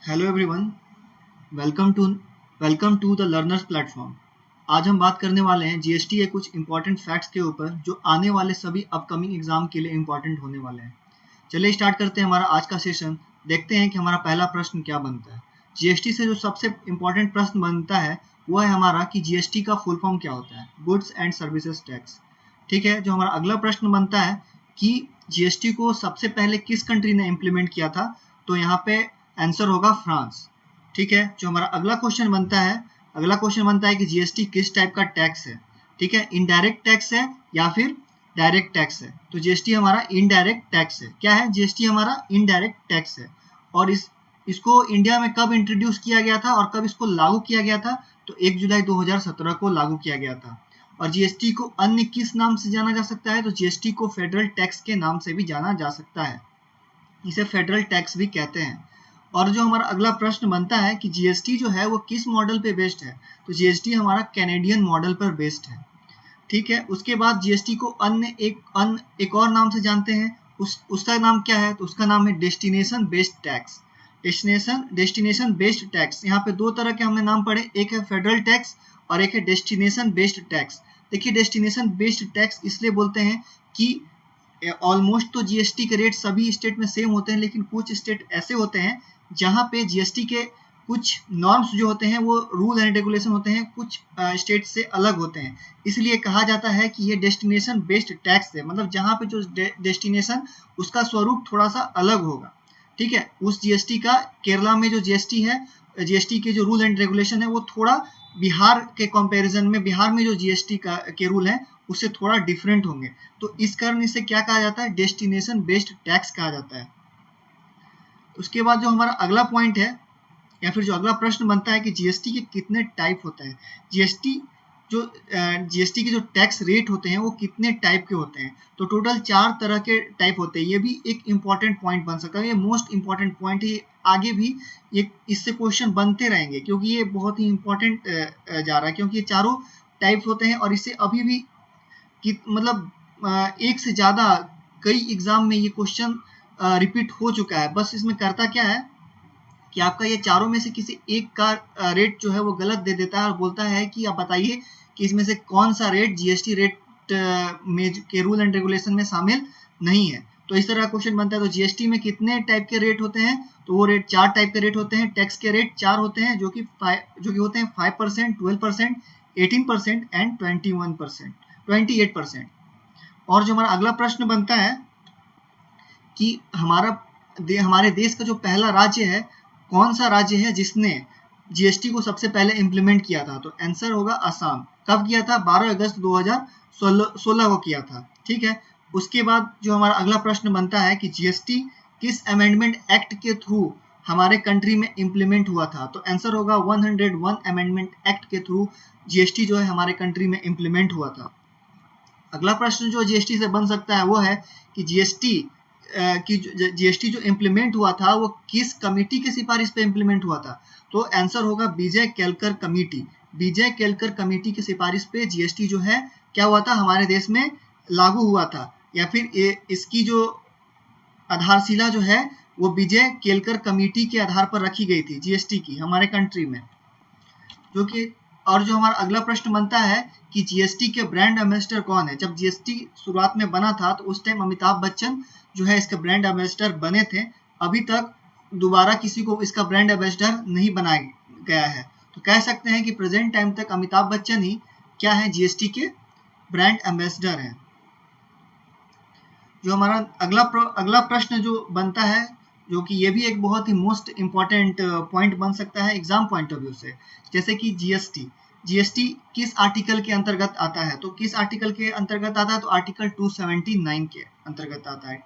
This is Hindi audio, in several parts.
Hello everyone, welcome to the learners platform. आज हम बात करने वाले हैं जीएसटी के कुछ इंपॉर्टेंट फैक्ट्स के ऊपर जो आने वाले सभी अपकमिंग एग्जाम के लिए इंपॉर्टेंट होने वाले हैं। चलिए स्टार्ट करते हैं हमारा आज का सेशन। देखते हैं कि हमारा पहला प्रश्न क्या बनता है। जीएसटी से जो सबसे इंपॉर्टेंट प्रश्न बनता है वो है हमारा कि जीएसटी का फुल फॉर्म क्या होता है, गुड्स एंड सर्विसेज टैक्स। ठीक है, जो हमारा अगला प्रश्न बनता है कि जीएसटी को सबसे पहले किस कंट्री ने इम्प्लीमेंट किया था, तो यहाँ पे आंसर होगा फ्रांस। ठीक है, जो हमारा अगला क्वेश्चन बनता है कि जीएसटी किस टाइप का टैक्स है। ठीक है, इनडायरेक्ट टैक्स है या फिर डायरेक्ट टैक्स है। तो जीएसटी हमारा इनडायरेक्ट टैक्स है। क्या है? जीएसटी हमारा इनडायरेक्ट टैक्स है। और इसको इंडिया में कब इंट्रोड्यूस किया गया था और कब इसको लागू किया गया था? तो 1 जुलाई 2017 को लागू किया गया था। और जीएसटी को अन्य किस नाम से जाना जा सकता है? तो जीएसटी को फेडरल टैक्स के नाम से भी जाना जा सकता है। इसे फेडरल टैक्स भी कहते हैं। और जो हमारा अगला प्रश्न बनता है कि जीएसटी जो है वो किस मॉडल पे बेस्ड है? तो जीएसटी हमारा कैनेडियन मॉडल पर बेस्ड है। ठीक है, उसके बाद जीएसटी को अन्य एक और नाम से जानते हैं। उसका नाम क्या है? तो उसका नाम है destination based tax. Destination based tax, यहाँ पे दो तरह के हमने नाम पढ़े, एक है फेडरल टैक्स और एक है डेस्टिनेशन बेस्ड टैक्स। देखिए, डेस्टिनेशन बेस्ड टैक्स इसलिए बोलते हैं कि ऑलमोस्ट तो जीएसटी के रेट सभी स्टेट में सेम होते हैं, लेकिन कुछ स्टेट ऐसे होते हैं जहां पे जीएसटी के कुछ नॉर्म्स जो होते हैं, वो रूल एंड रेगुलेशन होते हैं, कुछ स्टेट से अलग होते हैं। इसलिए कहा जाता है कि ये डेस्टिनेशन बेस्ड टैक्स है, मतलब जहां पे जो डेस्टिनेशन उसका स्वरूप थोड़ा सा अलग होगा। ठीक है, उस जीएसटी का केरला में जो जीएसटी है, जीएसटी के जो रूल एंड रेगुलेशन है वो थोड़ा बिहार के कंपैरिजन में, बिहार में जो जीएसटी का के रूल है उससे थोड़ा डिफरेंट होंगे। तो इस कारण इसे क्या कहा जाता है? डेस्टिनेशन बेस्ड टैक्स कहा जाता है। उसके बाद जो हमारा अगला पॉइंट है या फिर जो अगला प्रश्न बनता है कि जीएसटी के कितने टाइप होते हैं। जीएसटी के जो टैक्स रेट होते हैं वो कितने टाइप के होते हैं? तो टोटल 4 तरह के टाइप होते हैं। ये भी एक इंपॉर्टेंट पॉइंट बन सकता है, ये मोस्ट इंपॉर्टेंट पॉइंट है। आगे भी ये इससे क्वेश्चन बनते रहेंगे क्योंकि ये बहुत ही इंपॉर्टेंट जा रहा है, क्योंकि ये चारों टाइप होते हैं और इससे अभी भी कि मतलब एक से ज़्यादा कई एग्जाम में ये क्वेश्चन रिपीट हो चुका है। बस इसमें करता क्या है कि आपका ये चारों में से किसी एक का रेट जो है वो गलत दे देता है और बोलता है कि आप बताइए कि इसमें से कौन सा रेट जीएसटी रेट में के रूल एंड रेगुलेशन में शामिल नहीं है। तो इस तरह का क्वेश्चन बनता है। तो जीएसटी में कितने टाइप के रेट होते हैं? तो वो रेट 4 टाइप के रेट होते हैं। टैक्स के रेट 4 होते हैं जो कि होते हैं 5%, 12%, 18% एंड 21%, 28%। और जो हमारा अगला प्रश्न बनता है कि हमारे देश का जो पहला राज्य है, कौन सा राज्य है जिसने जीएसटी को सबसे पहले इम्प्लीमेंट किया था? तो आंसर होगा असम। कब किया था? 12 अगस्त 2016 को किया था। ठीक है, उसके बाद जो हमारा अगला प्रश्न बनता है कि जीएसटी किस अमेंडमेंट एक्ट के थ्रू हमारे कंट्री में इम्प्लीमेंट हुआ था? तो आंसर होगा 101 अमेंडमेंट एक्ट के थ्रू जीएसटी जो है हमारे कंट्री में इम्प्लीमेंट हुआ था। अगला प्रश्न जो जीएसटी से बन सकता है वो है कि जीएसटी जो इम्प्लीमेंट हुआ था वो किस कमिटी की सिफारिश पे इम्प्लीमेंट हुआ था? तो आंसर होगा विजय केलकर कमिटी। विजय केलकर कमिटी की सिफारिश पे जीएसटी जो है क्या हुआ था, हमारे देश में लागू हुआ था। या फिर इसकी जो आधारशिला जो है वो विजय केलकर कमिटी के आधार पर रखी गई थी जीएसटी की हमारे कंट्री में, जो कि और जो हमारा अगला प्रश्न बनता है कि जीएसटी के ब्रांड एम्बेसडर कौन है? जब जीएसटी शुरुआत में बना था तो उस टाइम अमिताभ बच्चन जो है इसके ब्रांड एम्बेसडर बने थे। अभी तक दोबारा किसी को इसका ब्रांड एम्बेसडर नहीं बनाया गया है। तो कह सकते हैं कि प्रेजेंट टाइम तक अमिताभ बच्चन ही क्या है, जीएसटी के ब्रांड एम्बेसडर हैं। जो हमारा अगला प्रश्न जो बनता है, जो कि ये भी एक बहुत ही मोस्ट इम्पॉर्टेंट पॉइंट बन सकता है एग्जाम पॉइंट ऑफ व्यू से, जैसे कि जीएसटी किस आर्टिकल के अंतर्गत आता है? तो किस आर्टिकल के अंतर्गत आता है? तो आर्टिकल 279 के अंतर्गत आता है।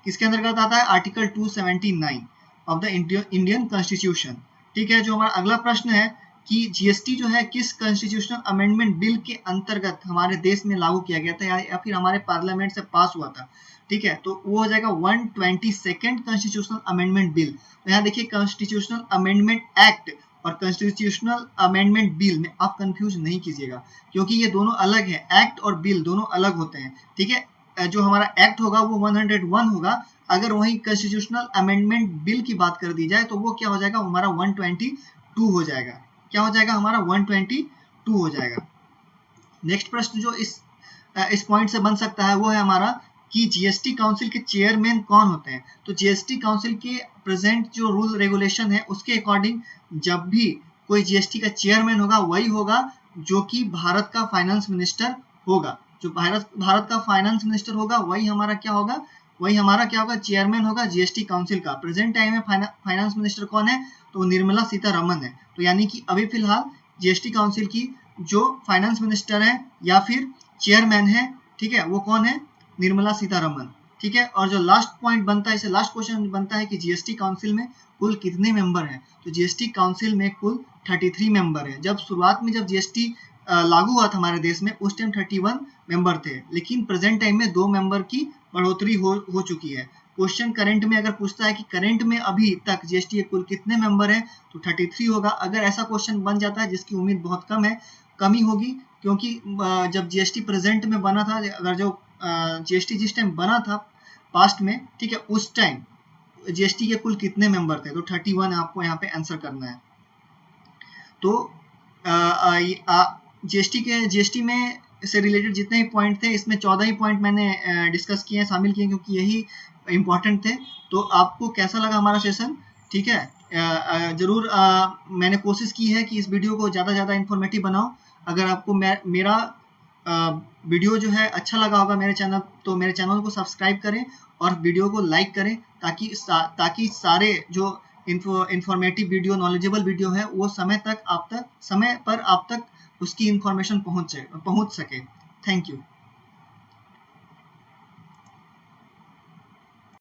किसके अंतर्गत आता है? Article 279 of the Indian constitution. ठीक है, जो हमारा अगला प्रश्न है कि जीएसटी जो है किस कॉन्स्टिट्यूशनल अमेंडमेंट बिल के अंतर्गत हमारे देश में लागू किया गया था या फिर हमारे पार्लियामेंट से पास हुआ था? ठीक है, तो वो हो जाएगा 122nd कॉन्स्टिट्यूशनल अमेंडमेंट बिल। तो यहाँ देखिए, कॉन्स्टिट्यूशनल अमेंडमेंट एक्ट और कॉन्स्टिट्यूशनल अमेंडमेंट बिल में आप कंफ्यूज नहीं कीजिएगा, क्योंकि ये दोनों अलग है। एक्ट और बिल दोनों अलग होते हैं। ठीक है, जो हमारा एक्ट होगा वो 101 होगा। अगर वही कॉन्स्टिट्यूशनल अमेंडमेंट बिल की बात कर दी जाए तो वो क्या हो जाएगा, हमारा 122 हो जाएगा। क्या हो जाएगा, हमारा 122 हो जाएगा। नेक्स्ट प्रश्न जो इस पॉइंट से बन सकता है वो है हमारा कि जीएसटी काउंसिल के चेयरमैन कौन होते हैं। तो जीएसटी काउंसिल के प्रेजेंट जो रूल रेगुलेशन है उसके अकॉर्डिंग जब भी कोई जीएसटी का चेयरमैन होगा वही होगा जो कि भारत का फाइनेंस मिनिस्टर होगा। जो भारत का फाइनेंस मिनिस्टर होगा वही हमारा क्या होगा, चेयरमैन होगा जीएसटी काउंसिल का। प्रेजेंट टाइम में फाइनेंस मिनिस्टर कौन है, तो निर्मला सीतारमन है। तो यानी कि अभी फिलहाल जीएसटी काउंसिल की जो फाइनेंस मिनिस्टर है या फिर चेयरमैन है, ठीक है, वो कौन है, निर्मला सीतारमन। ठीक है, और जो लास्ट पॉइंट बनता है, इसे लास्ट क्वेश्चन बनता है कि जीएसटी काउंसिल में कुल कितने मेंबर हैं। तो जीएसटी काउंसिल में कुल 33 मेंबर हैं। जब शुरुआत में जब जीएसटी लागू हुआ था हमारे देश में उस टाइम 31 मेंबर थे, लेकिन प्रेजेंट टाइम में 2 मेंबर की बढ़ोतरी हो चुकी है। क्वेश्चन करंट में अगर पूछता है कि करंट में अभी तक जीएसटी के कुल कितने मेंबर हैं, तो 33 होगा। अगर ऐसा क्वेश्चन बन जाता है, जिसकी उम्मीद बहुत कमी होगी, क्योंकि जब जीएसटी प्रेजेंट में बना था, अगर जो जीएसटी जिस टाइम बना था पास्ट में, ठीक है, उस टाइम जीएसटी के कुल कितने मेंबर थे, तो 31 आपको यहाँ पे आंसर करना है। तो जीएसटी में से रिलेटेड जितने ही पॉइंट थे, इसमें 14 ही पॉइंट मैंने डिस्कस किए, शामिल किए, क्योंकि यही इंपॉर्टेंट थे। तो आपको कैसा लगा हमारा सेशन, ठीक है, जरूर मैंने कोशिश की है कि इस वीडियो को ज़्यादा से ज़्यादा इन्फॉर्मेटिव बनाऊं। अगर आपको मेरा वीडियो जो है अच्छा लगा होगा तो मेरे चैनल को सब्सक्राइब करें और वीडियो को लाइक करें, ताकि सारे जो इंफॉर्मेटिव वीडियो, नॉलेजेबल वीडियो है वो समय पर आप तक उसकी इंफॉर्मेशन पहुंच सके। Thank you.